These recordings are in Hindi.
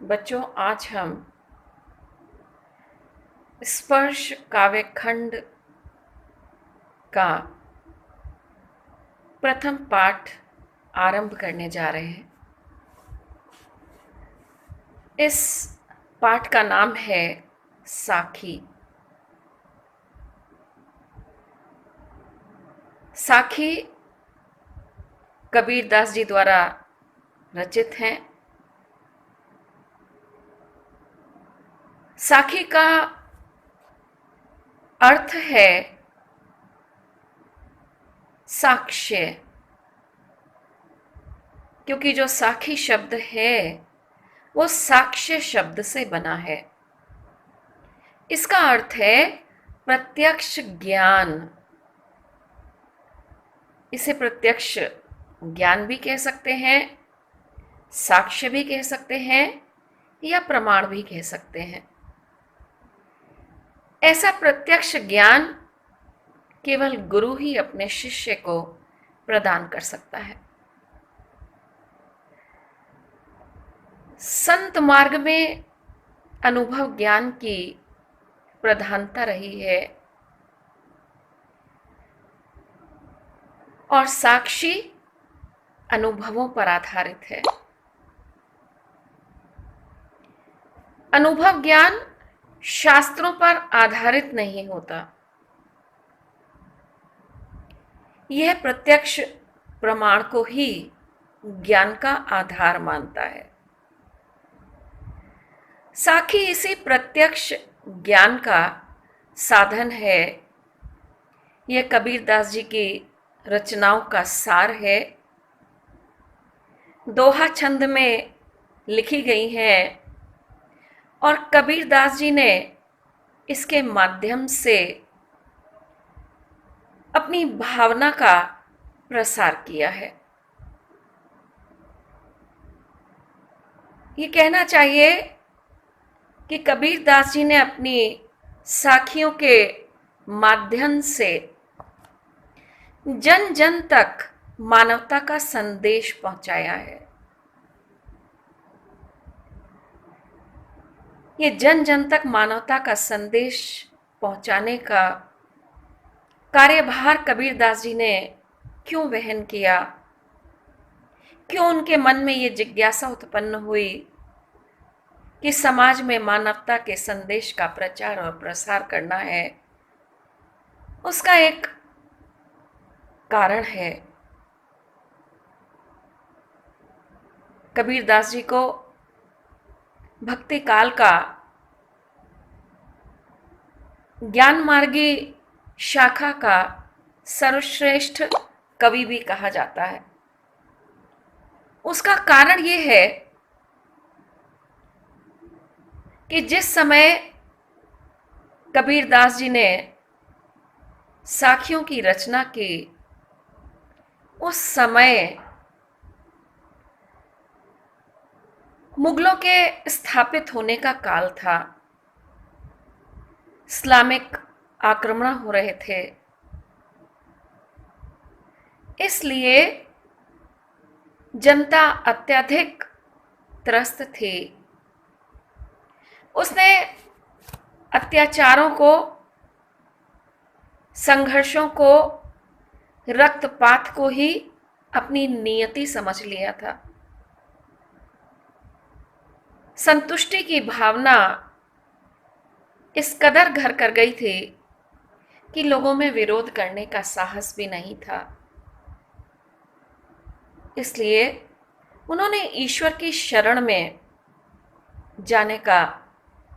बच्चों, आज हम स्पर्श काव्यखंड का प्रथम पाठ आरंभ करने जा रहे हैं। इस पाठ का नाम है साखी। साखी कबीरदास जी द्वारा रचित हैं। साखी का अर्थ है साक्ष्य, क्योंकि जो साखी शब्द है वो साक्ष्य शब्द से बना है। इसका अर्थ है प्रत्यक्ष ज्ञान। इसे प्रत्यक्ष ज्ञान भी कह सकते हैं, साक्ष्य भी कह सकते हैं या प्रमाण भी कह सकते हैं। ऐसा प्रत्यक्ष ज्ञान केवल गुरु ही अपने शिष्य को प्रदान कर सकता है। संत मार्ग में अनुभव ज्ञान की प्रधानता रही है और साक्षी अनुभवों पर आधारित है। अनुभव ज्ञान शास्त्रों पर आधारित नहीं होता, यह प्रत्यक्ष प्रमाण को ही ज्ञान का आधार मानता है। साखी इसी प्रत्यक्ष ज्ञान का साधन है। यह कबीरदास जी की रचनाओं का सार है। दोहा छंद में लिखी गई हैं और कबीरदास जी ने इसके माध्यम से अपनी भावना का प्रसार किया है। ये कहना चाहिए कि कबीरदास जी ने अपनी साखियों के माध्यम से जन जन तक मानवता का संदेश पहुंचाया है। ये जन जन तक मानवता का संदेश पहुंचाने का कार्यभार कबीरदास जी ने क्यों वहन किया? क्यों उनके मन में ये जिज्ञासा उत्पन्न हुई कि समाज में मानवता के संदेश का प्रचार और प्रसार करना है? उसका एक कारण है। कबीरदास जी को भक्ति काल का ज्ञान मार्गी शाखा का सर्वश्रेष्ठ कवि भी कहा जाता है। उसका कारण ये है कि जिस समय कबीरदास जी ने साखियों की रचना की, उस समय मुगलों के स्थापित होने का काल था। इस्लामिक आक्रमण हो रहे थे, इसलिए जनता अत्यधिक त्रस्त थी। उसने अत्याचारों को, संघर्षों को, रक्तपात को ही अपनी नियति समझ लिया था। संतुष्टि की भावना इस कदर घर कर गई थी कि लोगों में विरोध करने का साहस भी नहीं था। इसलिए उन्होंने ईश्वर की शरण में जाने का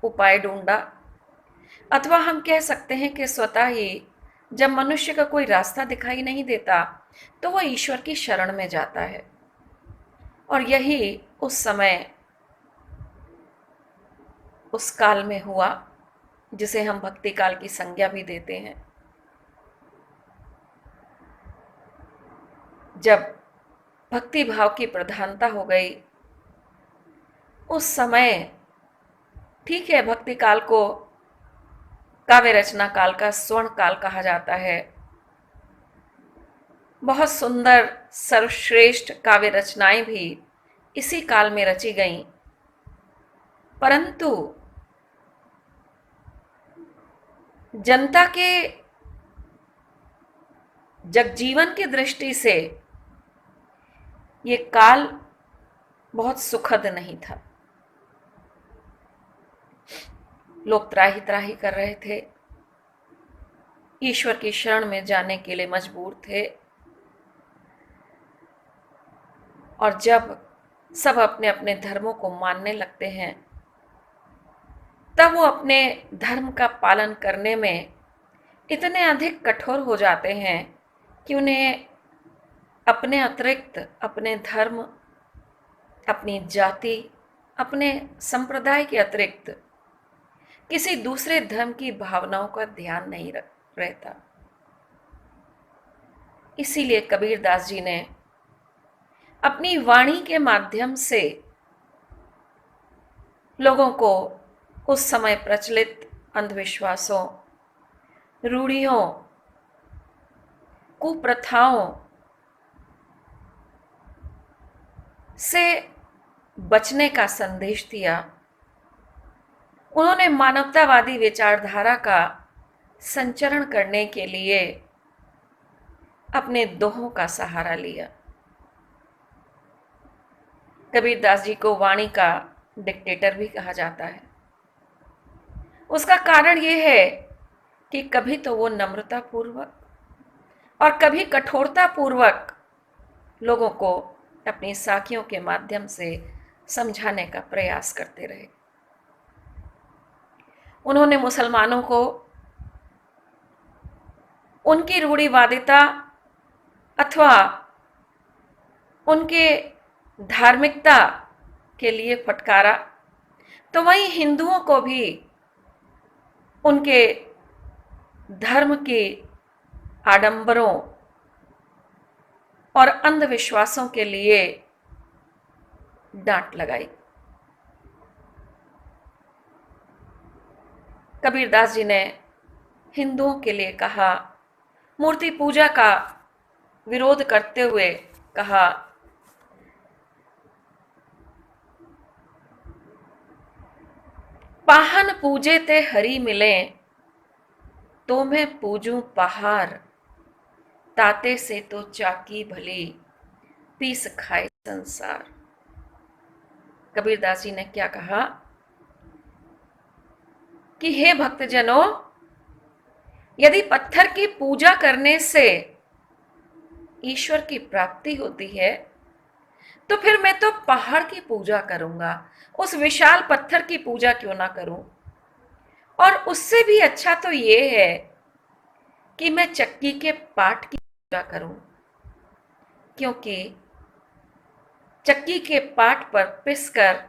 उपाय ढूंढा, अथवा हम कह सकते हैं कि स्वतः ही जब मनुष्य का कोई रास्ता दिखाई नहीं देता तो वह ईश्वर की शरण में जाता है। और यही उस समय, उस काल में हुआ जिसे हम भक्ति काल की संज्ञा भी देते हैं। जब भक्ति भाव की प्रधानता हो गई, उस समय ठीक है, भक्ति काल को काव्य रचना काल का स्वर्ण काल कहा जाता है। बहुत सुंदर सर्वश्रेष्ठ काव्य रचनाएं भी इसी काल में रची गईं। परंतु जनता के जगजीवन की दृष्टि से ये काल बहुत सुखद नहीं था। लोग त्राही त्राही कर रहे थे, ईश्वर की शरण में जाने के लिए मजबूर थे। और जब सब अपने अपने धर्मों को मानने लगते हैं, तब वो अपने धर्म का पालन करने में इतने अधिक कठोर हो जाते हैं कि उन्हें अपने अतिरिक्त अपने धर्म, अपनी जाति, अपने संप्रदाय के अतिरिक्त किसी दूसरे धर्म की भावनाओं का ध्यान नहीं रहता। इसीलिए कबीरदास जी ने अपनी वाणी के माध्यम से लोगों को उस समय प्रचलित अंधविश्वासों, रूढ़ियों, कुप्रथाओं से बचने का संदेश दिया। उन्होंने मानवतावादी विचारधारा का संचरण करने के लिए अपने दोहों का सहारा लिया। कबीरदास जी को वाणी का डिक्टेटर भी कहा जाता है। उसका कारण यह है कि कभी तो वो नम्रता पूर्वक और कभी कठोरता पूर्वक लोगों को अपनी साखियों के माध्यम से समझाने का प्रयास करते रहे। उन्होंने मुसलमानों को उनकी रूढ़िवादिता अथवा उनके धार्मिकता के लिए फटकारा, तो वहीं हिंदुओं को भी उनके धर्म के आडंबरों और अंधविश्वासों के लिए डांट लगाई। कबीरदास जी ने हिंदुओं के लिए कहा, मूर्ति पूजा का विरोध करते हुए कहा, पाहन पूजे ते हरि मिले, तो मैं पूजूं पहाड़, ताते से तो चाकी भली, पीस खाए संसार। कबीरदास जी ने क्या कहा कि हे भक्तजनों, यदि पत्थर की पूजा करने से ईश्वर की प्राप्ति होती है, तो फिर मैं तो पहाड़ की पूजा करूंगा, उस विशाल पत्थर की पूजा क्यों ना करूं। और उससे भी अच्छा तो ये है कि मैं चक्की के पाट की पूजा करूं, क्योंकि चक्की के पाट पर पिसकर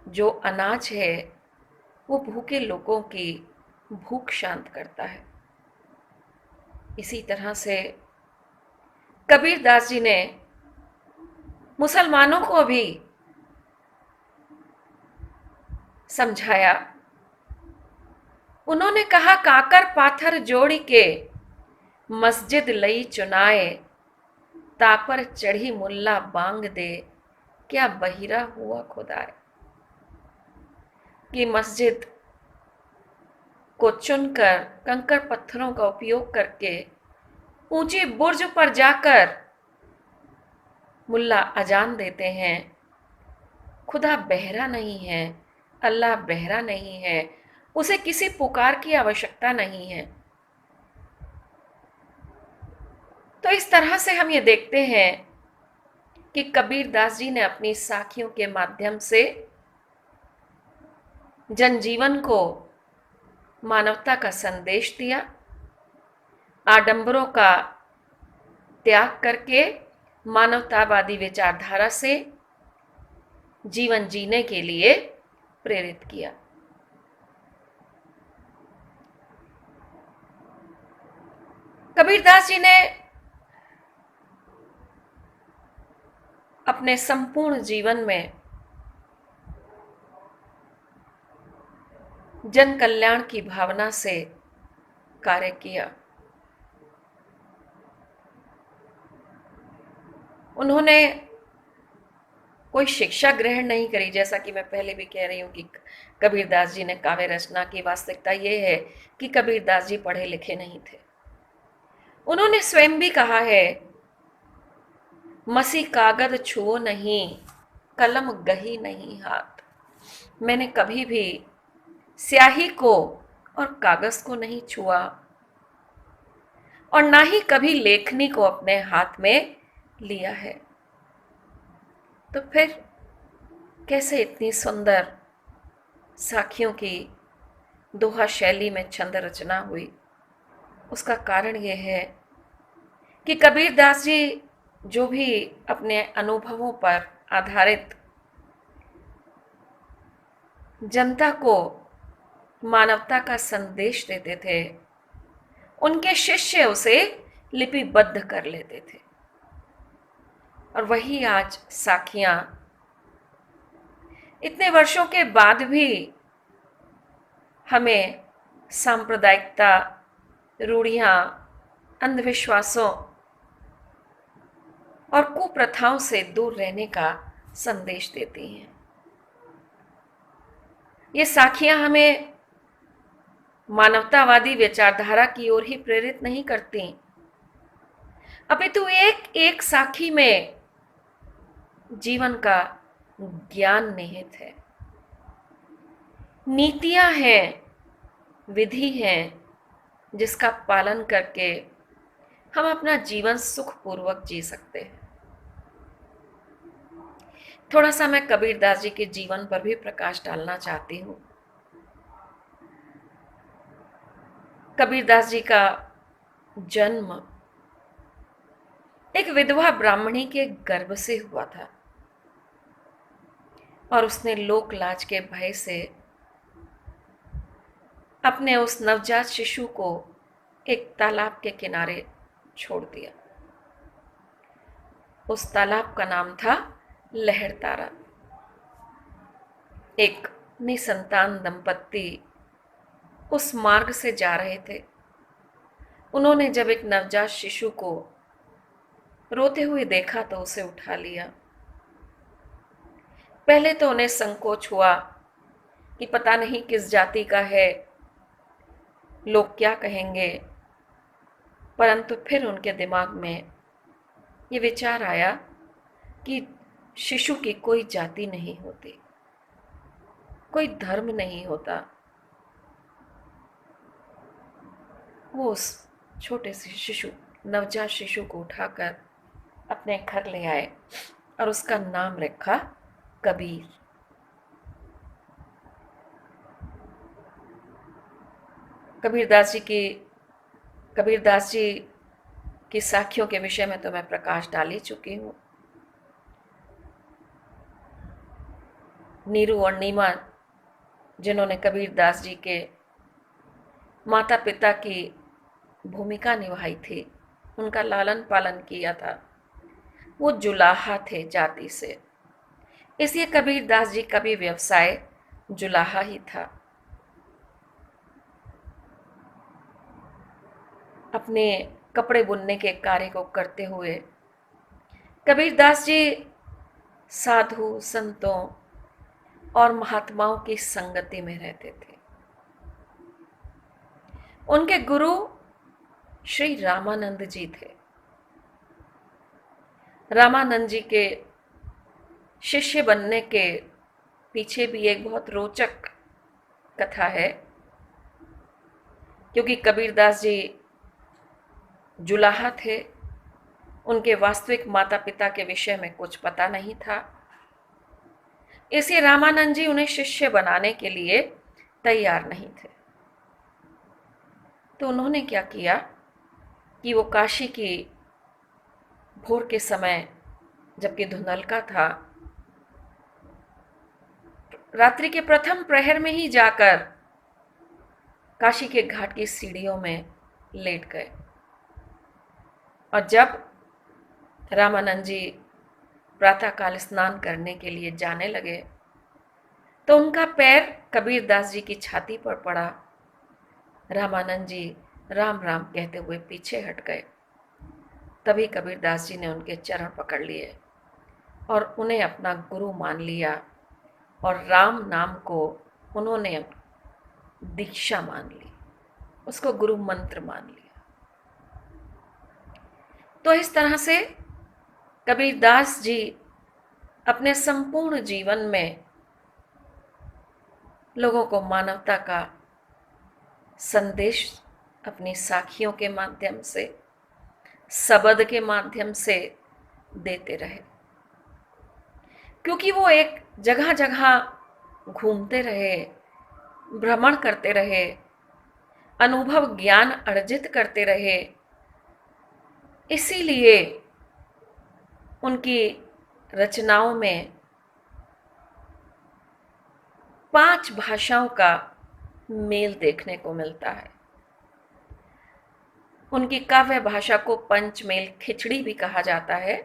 जो अनाज है वो भूखे लोगों की भूख शांत करता है। इसी तरह से कबीरदास जी ने मुसलमानों को भी समझाया। उन्होंने कहा, काकर पाथर जोड़ी के मस्जिद लई चुनाए, तापर चढ़ी मुल्ला बांग दे, क्या बहिरा हुआ खुदाए। कि मस्जिद को चुनकर कंकड़ पत्थरों का उपयोग करके ऊंची बुर्ज पर जाकर मुल्ला अजान देते हैं, खुदा बहरा नहीं है, अल्लाह बहरा नहीं है, उसे किसी पुकार की आवश्यकता नहीं है। तो इस तरह से हम ये देखते हैं कि कबीरदास जी ने अपनी साखियों के माध्यम से जनजीवन को मानवता का संदेश दिया, आडंबरों का त्याग करके मानवतावादी विचारधारा से जीवन जीने के लिए प्रेरित किया। कबीरदास जी ने अपने संपूर्ण जीवन में जन कल्याण की भावना से कार्य किया। उन्होंने कोई शिक्षा ग्रहण नहीं करी। जैसा कि मैं पहले भी कह रही हूँ कि कबीरदास जी ने काव्य रचना की, वास्तविकता ये है कि कबीरदास जी पढ़े लिखे नहीं थे। उन्होंने स्वयं भी कहा है, मसी कागज छुओ नहीं, कलम गही नहीं हाथ। मैंने कभी भी स्याही को और कागज को नहीं छुआ और ना ही कभी लेखनी को अपने हाथ में लिया है। तो फिर कैसे इतनी सुंदर साखियों की दोहा शैली में छंद रचना हुई? उसका कारण यह है कि कबीरदास जी जो भी अपने अनुभवों पर आधारित जनता को मानवता का संदेश देते थे, उनके शिष्य उसे लिपिबद्ध कर लेते थे। और वही आज साखियां इतने वर्षों के बाद भी हमें सांप्रदायिकता, रूढ़ियां, अंधविश्वासों और कुप्रथाओं से दूर रहने का संदेश देती हैं। ये साखियां हमें मानवतावादी विचारधारा की ओर ही प्रेरित नहीं करती, अपितु एक एक साखी में जीवन का ज्ञान निहित है, नीतियां हैं, विधि हैं, जिसका पालन करके हम अपना जीवन सुखपूर्वक जी सकते हैं। थोड़ा सा मैं कबीरदास जी के जीवन पर भी प्रकाश डालना चाहती हूँ। कबीरदास जी का जन्म एक विधवा ब्राह्मणी के गर्भ से हुआ था और उसने लोक लाज के भय से अपने उस नवजात शिशु को एक तालाब के किनारे छोड़ दिया। उस तालाब का नाम था लहरतारा। एक निसंतान दंपत्ति उस मार्ग से जा रहे थे। उन्होंने जब एक नवजात शिशु को रोते हुए देखा तो उसे उठा लिया। पहले तो उन्हें संकोच हुआ कि पता नहीं किस जाति का है, लोग क्या कहेंगे, परंतु फिर उनके दिमाग में ये विचार आया कि शिशु की कोई जाति नहीं होती, कोई धर्म नहीं होता। वो उस छोटे से शिशु, नवजात शिशु को उठाकर अपने घर ले आए और उसका नाम रखा कबीर। कबीरदास जी की साखियों के विषय में तो मैं प्रकाश डाल ही चुकी हूँ। नीरू और नीमा जिन्होंने कबीरदास जी के माता पिता की भूमिका निभाई थी, उनका लालन पालन किया था, वो जुलाहा थे जाति से। इसलिए कबीरदास जी का भी व्यवसाय जुलाहा ही था। अपने कपड़े बुनने के कार्य को करते हुए कबीरदास जी साधु संतों और महात्माओं की संगति में रहते थे। उनके गुरु श्री रामानंद जी थे। रामानंद जी के शिष्य बनने के पीछे भी एक बहुत रोचक कथा है, क्योंकि कबीरदास जी जुलाहा थे, उनके वास्तविक माता पिता के विषय में कुछ पता नहीं था। इसलिए रामानंद जी उन्हें शिष्य बनाने के लिए तैयार नहीं थे। तो उन्होंने क्या किया कि वो काशी की भोर के समय, जबकि धुंधलका था, रात्रि के प्रथम प्रहर में ही जाकर काशी के घाट की सीढ़ियों में लेट गए। और जब रामानंद जी प्रातःकाल स्नान करने के लिए जाने लगे तो उनका पैर कबीरदास जी की छाती पर पड़ा। रामानंद जी राम राम कहते हुए पीछे हट गए। तभी कबीरदास जी ने उनके चरण पकड़ लिए और उन्हें अपना गुरु मान लिया और राम नाम को उन्होंने दीक्षा मान ली, उसको गुरु मंत्र मान लिया। तो इस तरह से कबीरदास जी अपने संपूर्ण जीवन में लोगों को मानवता का संदेश अपनी साखियों के माध्यम से, शब्द के माध्यम से देते रहे, क्योंकि वो एक जगह जगह घूमते रहे, भ्रमण करते रहे, अनुभव ज्ञान अर्जित करते रहे। इसीलिए उनकी रचनाओं में 5 भाषाओं का मेल देखने को मिलता है। उनकी काव्य भाषा को पंचमेल खिचड़ी भी कहा जाता है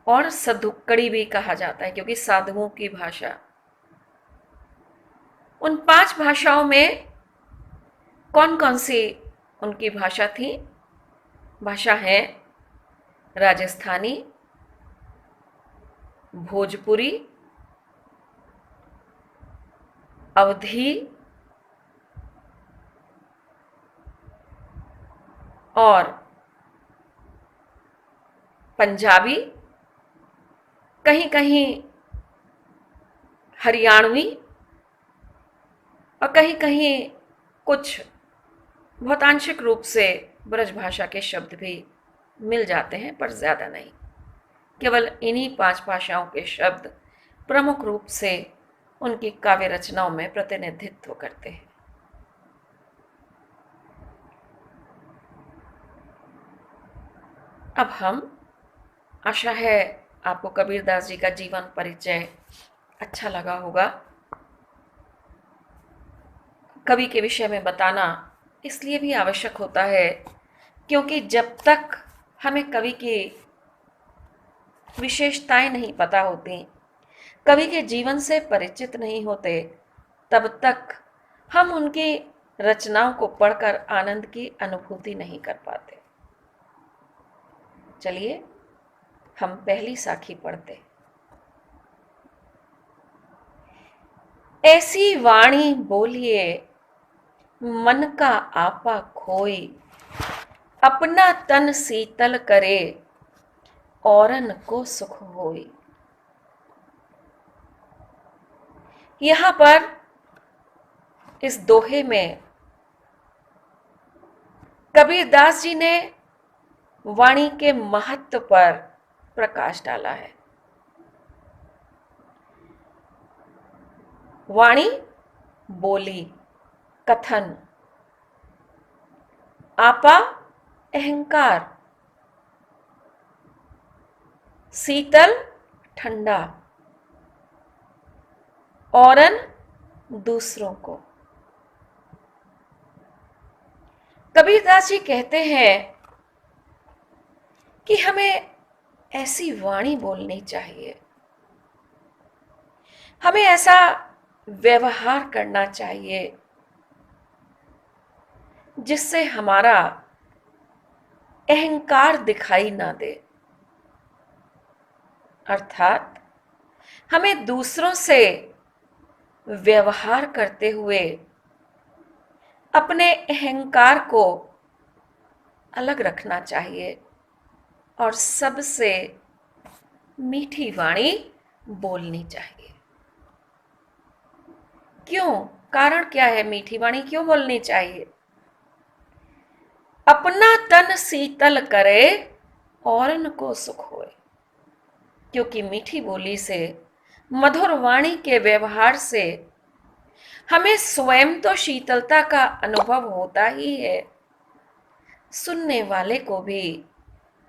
और सधुक्कड़ी भी कहा जाता है, क्योंकि साधुओं की भाषा। उन 5 भाषाओं में कौन कौन सी उनकी भाषा थी? भाषा है राजस्थानी, भोजपुरी, अवधी और पंजाबी, कहीं कहीं हरियाणवी और कहीं कहीं कुछ बहुत आंशिक रूप से ब्रज भाषा के शब्द भी मिल जाते हैं, पर ज़्यादा नहीं। केवल इन्हीं 5 भाषाओं के शब्द प्रमुख रूप से उनकी काव्य रचनाओं में प्रतिनिधित्व करते हैं। अब हम, आशा है आपको कबीरदास जी का जीवन परिचय अच्छा लगा होगा। कवि के विषय में बताना इसलिए भी आवश्यक होता है क्योंकि जब तक हमें कवि की विशेषताएं नहीं पता होती, कवि के जीवन से परिचित नहीं होते, तब तक हम उनकी रचनाओं को पढ़कर आनंद की अनुभूति नहीं कर पाते। चलिए हम पहली साखी पढ़ते। ऐसी वाणी बोलिए मन का आपा खोई, अपना तन शीतल करे औरन को सुख होई। यहां पर इस दोहे में कबीरदास जी ने वाणी के महत्व पर प्रकाश डाला है। वाणी बोली, कथन, आपा अहंकार, शीतल ठंडा, औरन दूसरों को। कबीरदास जी कहते हैं कि हमें ऐसी वाणी बोलनी चाहिए, हमें ऐसा व्यवहार करना चाहिए जिससे हमारा अहंकार दिखाई ना दे। अर्थात हमें दूसरों से व्यवहार करते हुए अपने अहंकार को अलग रखना चाहिए और सबसे मीठी वाणी बोलनी चाहिए। क्यों? कारण क्या है? मीठी वाणी क्यों बोलनी चाहिए? अपना तन शीतल करे औरन को सुख होए। क्योंकि मीठी बोली से, मधुर वाणी के व्यवहार से हमें स्वयं तो शीतलता का अनुभव होता ही है, सुनने वाले को भी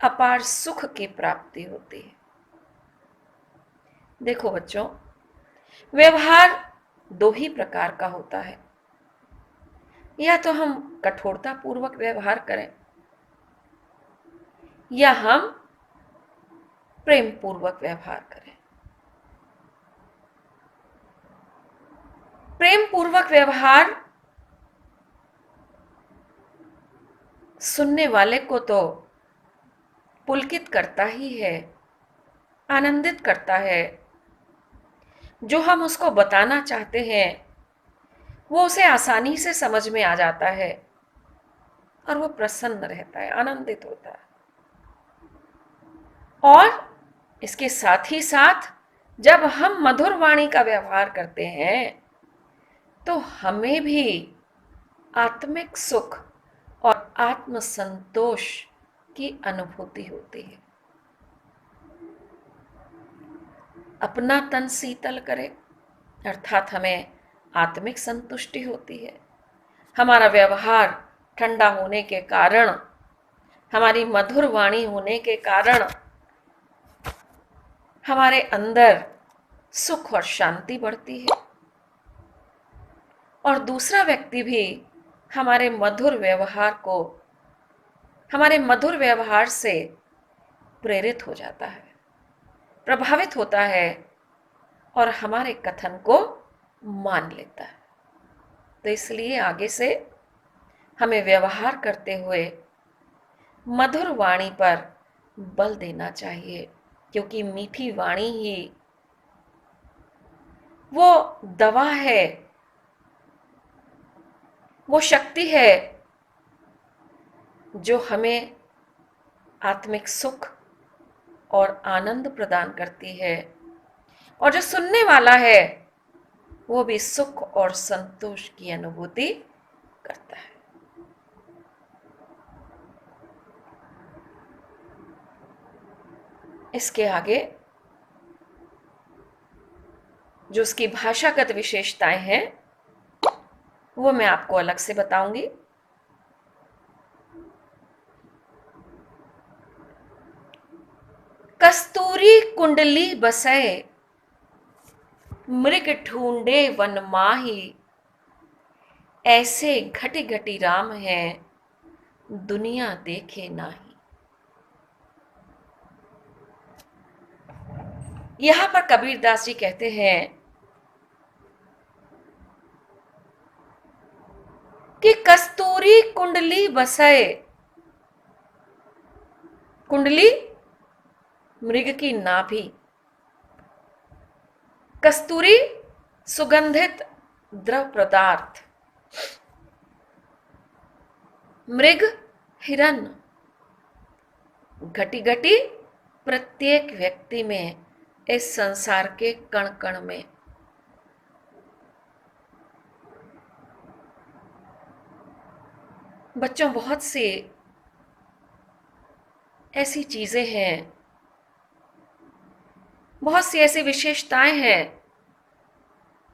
अपार सुख की प्राप्ति होती है। देखो बच्चों, व्यवहार 2 ही प्रकार का होता है। या तो हम कठोरता पूर्वक व्यवहार करें या हम प्रेम पूर्वक व्यवहार करें। प्रेम पूर्वक व्यवहार सुनने वाले को तो पुलकित करता ही है, आनंदित करता है। जो हम उसको बताना चाहते हैं वो उसे आसानी से समझ में आ जाता है और वो प्रसन्न रहता है, आनंदित होता है। और इसके साथ ही साथ जब हम मधुर वाणी का व्यवहार करते हैं तो हमें भी आत्मिक सुख और आत्म संतोष की अनुभूति होती है। अपना तन शीतल करे अर्थात हमें आत्मिक संतुष्टि होती है। हमारा व्यवहार ठंडा होने के कारण, हमारी मधुर वाणी होने के कारण हमारे अंदर सुख और शांति बढ़ती है और दूसरा व्यक्ति भी हमारे मधुर व्यवहार से प्रेरित हो जाता है, प्रभावित होता है और हमारे कथन को मान लेता है। तो इसलिए आगे से हमें व्यवहार करते हुए मधुर वाणी पर बल देना चाहिए, क्योंकि मीठी वाणी ही वो दवा है, वो शक्ति है जो हमें आत्मिक सुख और आनंद प्रदान करती है और जो सुनने वाला है वो भी सुख और संतोष की अनुभूति करता है। इसके आगे जो उसकी भाषागत विशेषताएं हैं वो मैं आपको अलग से बताऊंगी। कस्तूरी कुंडली बसै मृग ढूंढे वन माही, ऐसे घटी घटी राम है दुनिया देखे नाही। यहां पर कबीरदास जी कहते हैं कि कस्तूरी कुंडली बसै, कुंडली मृग की नाभि, कस्तूरी सुगंधित द्रव पदार्थ, मृग हिरन, घटी घटी प्रत्येक व्यक्ति में, इस संसार के कण कण में। बच्चों, बहुत सी ऐसी चीजें हैं, बहुत सी ऐसी विशेषताएं हैं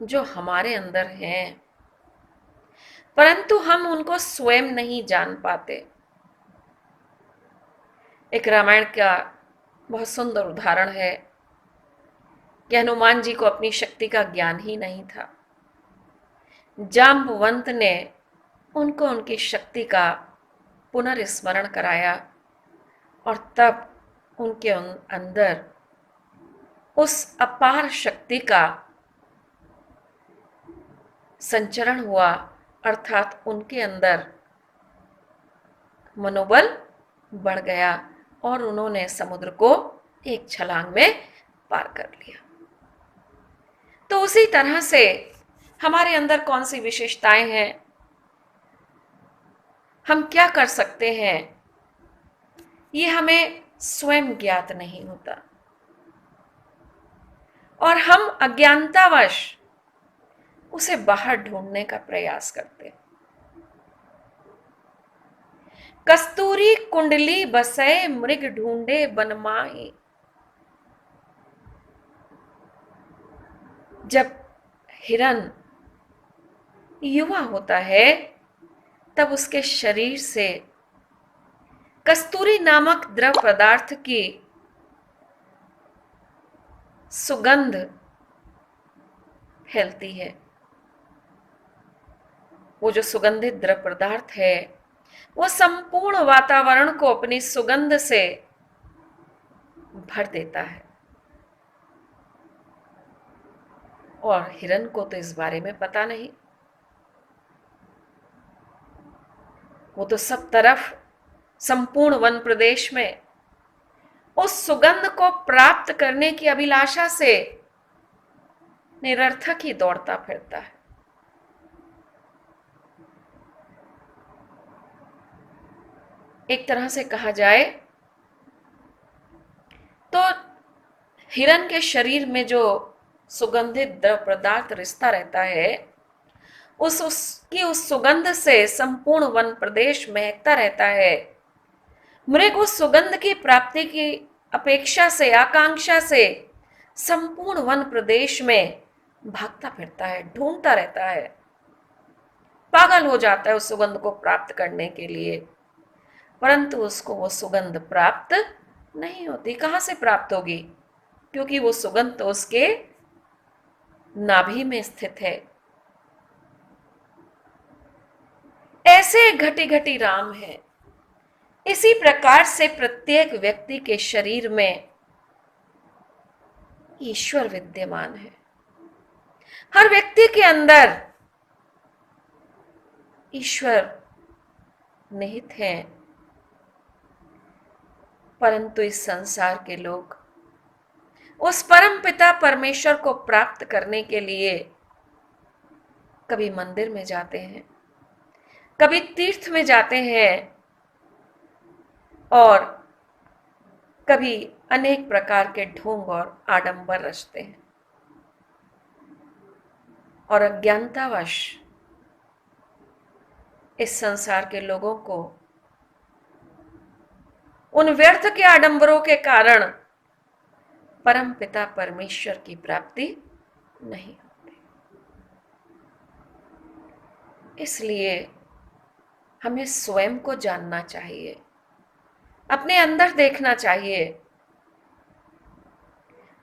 जो हमारे अंदर हैं, परंतु हम उनको स्वयं नहीं जान पाते। एक रामायण का बहुत सुंदर उदाहरण है कि हनुमान जी को अपनी शक्ति का ज्ञान ही नहीं था। जाम्बवंत ने उनको उनकी शक्ति का पुनर्स्मरण कराया और तब उनके अंदर उस अपार शक्ति का संचरण हुआ, अर्थात उनके अंदर मनोबल बढ़ गया और उन्होंने समुद्र को एक छलांग में पार कर लिया। तो उसी तरह से हमारे अंदर कौन सी विशेषताएं हैं, हम क्या कर सकते हैं, ये हमें स्वयं ज्ञात नहीं होता और हम अज्ञानतावश उसे बाहर ढूंढने का प्रयास करते। कस्तूरी कुंडली बसै मृग ढूंढे बनमाही। जब हिरन युवा होता है तब उसके शरीर से कस्तूरी नामक द्रव पदार्थ की सुगंध फैलती है। वो जो सुगंधित द्रव पदार्थ है वो संपूर्ण वातावरण को अपनी सुगंध से भर देता है और हिरन को तो इस बारे में पता नहीं। वो तो सब तरफ संपूर्ण वन प्रदेश में उस सुगंध को प्राप्त करने की अभिलाषा से निरर्थक ही दौड़ता फिरता है। एक तरह से कहा जाए तो हिरण के शरीर में जो सुगंधित द्रव पदार्थ रिश्ता रहता है, उसकी उस सुगंध से संपूर्ण वन प्रदेश महकता रहता है। मृग उस सुगंध की प्राप्ति की अपेक्षा से, आकांक्षा से संपूर्ण वन प्रदेश में भागता फिरता है, ढूंढता रहता है, पागल हो जाता है उस सुगंध को प्राप्त करने के लिए। परंतु उसको वो सुगंध प्राप्त नहीं होती। कहां से प्राप्त होगी? क्योंकि वो सुगंध तो उसके नाभि में स्थित है। ऐसे घटी घटी राम है। इसी प्रकार से प्रत्येक व्यक्ति के शरीर में ईश्वर विद्यमान है। हर व्यक्ति के अंदर ईश्वर निहित हैं। परंतु इस संसार के लोग उस परम पिता परमेश्वर को प्राप्त करने के लिए कभी मंदिर में जाते हैं, कभी तीर्थ में जाते हैं और कभी अनेक प्रकार के ढोंग और आडंबर रचते हैं। और अज्ञानतावश इस संसार के लोगों को उन व्यर्थ के आडंबरों के कारण परम पिता परमेश्वर की प्राप्ति नहीं होती। इसलिए हमें स्वयं को जानना चाहिए, अपने अंदर देखना चाहिए।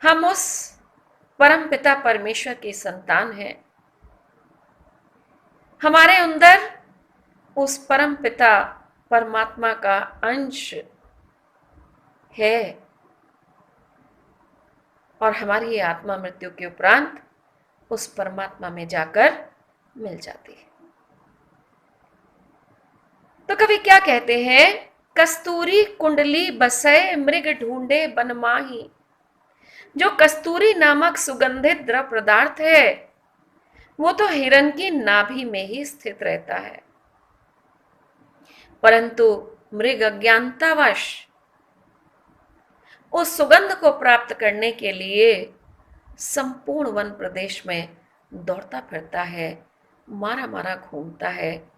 हम उस परम पिता परमेश्वर की संतान हैं। हमारे अंदर उस परम पिता परमात्मा का अंश है और हमारी ये आत्मा मृत्यु के उपरांत उस परमात्मा में जाकर मिल जाती है। तो कवि क्या कहते हैं? कस्तूरी कुंडली बसय मृग ढूंढे बन माही। जो कस्तूरी नामक सुगंधित द्रव पदार्थ है वो तो हिरण की नाभि में ही स्थित रहता है। परंतु मृग अज्ञानतावश उस सुगंध को प्राप्त करने के लिए संपूर्ण वन प्रदेश में दौड़ता फिरता है, मारा मारा घूमता है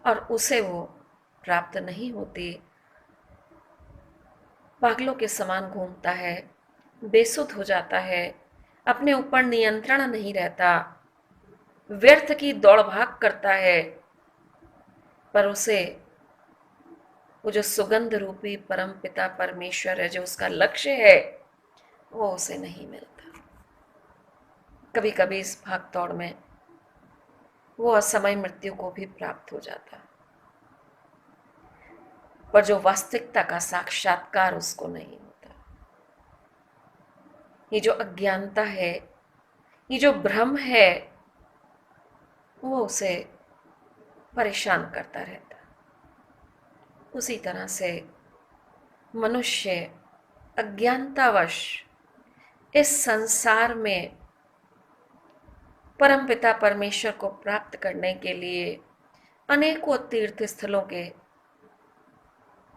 और उसे वो प्राप्त नहीं होती। पागलों के समान घूमता है, बेसुध हो जाता है, अपने ऊपर नियंत्रण नहीं रहता, व्यर्थ की दौड़ भाग करता है। पर उसे वो जो सुगंध रूपी परम पिता परमेश्वर है, जो उसका लक्ष्य है, वो उसे नहीं मिलता। कभी कभी इस भाग दौड़ में वो असमय मृत्यु को भी प्राप्त हो जाता, पर जो वास्तविकता का साक्षात्कार उसको नहीं होता। ये जो अज्ञानता है, ये जो भ्रम है, वो उसे परेशान करता रहता। उसी तरह से मनुष्य अज्ञानतावश इस संसार में परमपिता परमेश्वर को प्राप्त करने के लिए अनेकों तीर्थ स्थलों के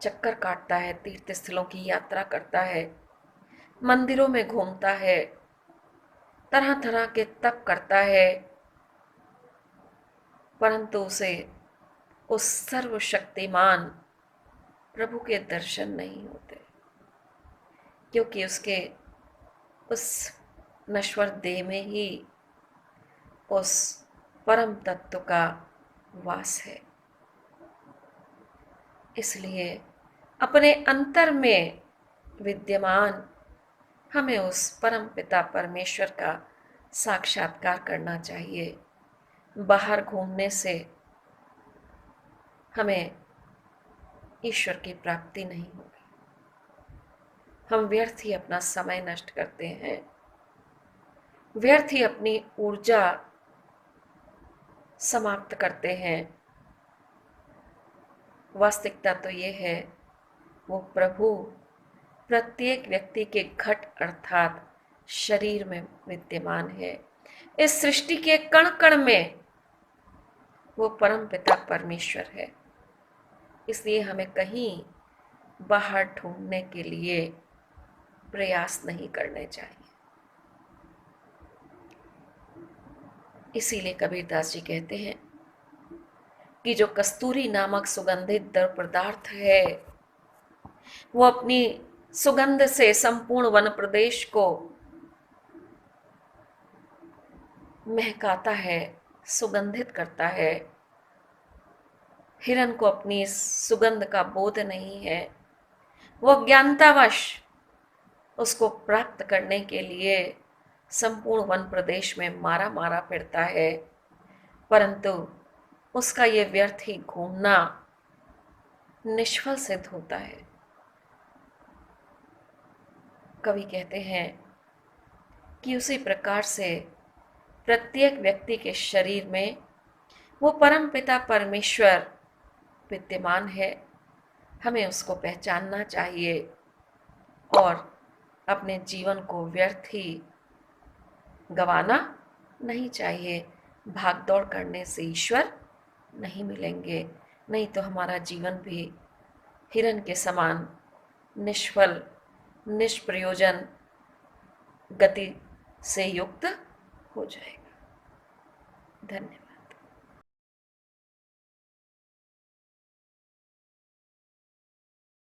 चक्कर काटता है, तीर्थ स्थलों की यात्रा करता है, मंदिरों में घूमता है, तरह तरह के तप करता है, परंतु उसे उस सर्वशक्तिमान प्रभु के दर्शन नहीं होते, क्योंकि उसके उस नश्वर देह में ही उस परम तत्व का वास है। इसलिए अपने अंतर में विद्यमान हमें उस परम पिता परमेश्वर का साक्षात्कार करना चाहिए। बाहर घूमने से हमें ईश्वर की प्राप्ति नहीं होगी। हम व्यर्थ ही अपना समय नष्ट करते हैं, व्यर्थ ही अपनी ऊर्जा समाप्त करते हैं। वास्तविकता तो ये है, वो प्रभु प्रत्येक व्यक्ति के घट अर्थात शरीर में विद्यमान है। इस सृष्टि के कण कण में वो परम पिता परमेश्वर है। इसलिए हमें कहीं बाहर ढूंढने के लिए प्रयास नहीं करने चाहिए। इसीलिए कबीरदास जी कहते हैं कि जो कस्तूरी नामक सुगंधित द्रव्य पदार्थ है वो अपनी सुगंध से संपूर्ण वन प्रदेश को महकाता है, सुगंधित करता है। हिरण को अपनी इस सुगंध का बोध नहीं है। वो अज्ञानतावश उसको प्राप्त करने के लिए संपूर्ण वन प्रदेश में मारा मारा फिरता है, परंतु उसका ये व्यर्थ ही घूमना निष्फल सिद्ध होता है। कवि कहते हैं कि उसी प्रकार से प्रत्येक व्यक्ति के शरीर में वो परम पिता परमेश्वर विद्यमान है। हमें उसको पहचानना चाहिए और अपने जीवन को व्यर्थ ही गंवाना नहीं चाहिए। भागदौड़ करने से ईश्वर नहीं मिलेंगे, नहीं तो हमारा जीवन भी हिरण के समान निष्फल, निष्प्रयोजन गति से युक्त हो जाएगा। धन्यवाद।